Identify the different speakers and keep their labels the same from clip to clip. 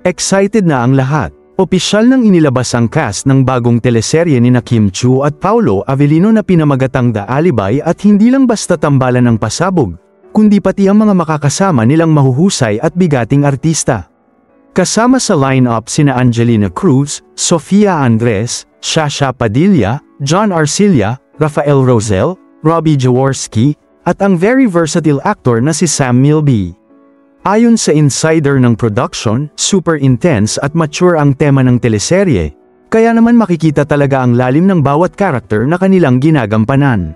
Speaker 1: Excited na ang lahat. Opisyal nang inilabas ang cast ng bagong teleserye ni Kim Chiu at Paolo Avellino na pinamagatang The Alibi at hindi lang basta tambalan ng pasabog, kundi pati ang mga makakasama nilang mahuhusay at bigating artista. Kasama sa line-up sina Angelina Cruz, Sofia Andres, Shasha Padilla, John Arcilla, Rafael Rosel, Robbie Jaworski, at ang very versatile actor na si Sam Milby. Ayon sa insider ng production, super intense at mature ang tema ng teleserye, kaya naman makikita talaga ang lalim ng bawat karakter na kanilang ginagampanan.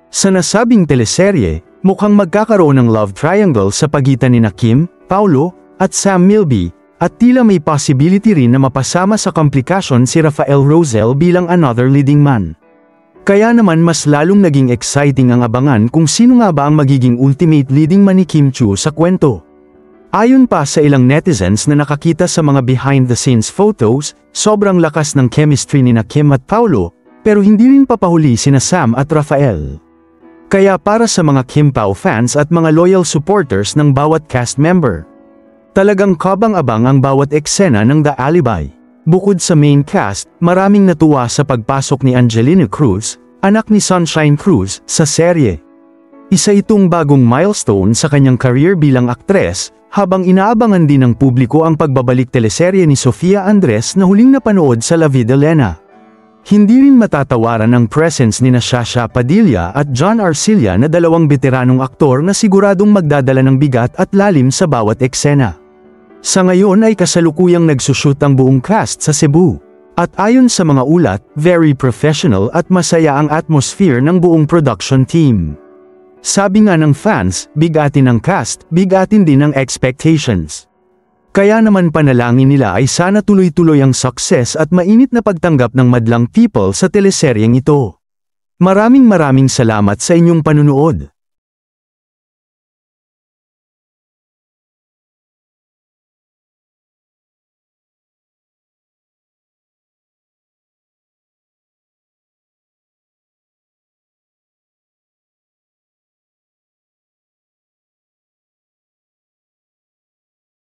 Speaker 1: Sa nasabing teleserye, mukhang magkakaroon ng love triangle sa pagitan ni Kim, Paolo, at Sam Milby, at tila may possibility rin na mapasama sa komplikasyon si Rafael Rosel bilang another leading man. Kaya naman mas lalong naging exciting ang abangan kung sino nga ba ang magiging ultimate leading man ni Kim Chiu sa kwento. Ayon pa sa ilang netizens na nakakita sa mga behind-the-scenes photos, sobrang lakas ng chemistry ni Kim at Paolo, pero hindi rin papahuli sina Sam at Rafael. Kaya para sa mga Kim Pao fans at mga loyal supporters ng bawat cast member, talagang kabang-abang ang bawat eksena ng The Alibi. Bukod sa main cast, maraming natuwa sa pagpasok ni Angelina Cruz, anak ni Sunshine Cruz, sa serye. Isa itong bagong milestone sa kanyang career bilang aktres, habang inaabangan din ng publiko ang pagbabalik teleserye ni Sofia Andres na huling napanood sa La Vida Elena. Hindi rin matatawaran ang presence ni Shasha Padilla at John Arcilla na dalawang veteranong aktor na siguradong magdadala ng bigat at lalim sa bawat eksena. Sa ngayon ay kasalukuyang nagsushoot ang buong cast sa Cebu. At ayon sa mga ulat, very professional at masaya ang atmosphere ng buong production team. Sabi nga ng fans, bigatin ang cast, bigatin din ang expectations. Kaya naman panalangin nila ay sana tuloy-tuloy ang success at mainit na pagtanggap ng madlang people sa teleseryeng ito. Maraming salamat sa inyong panunood.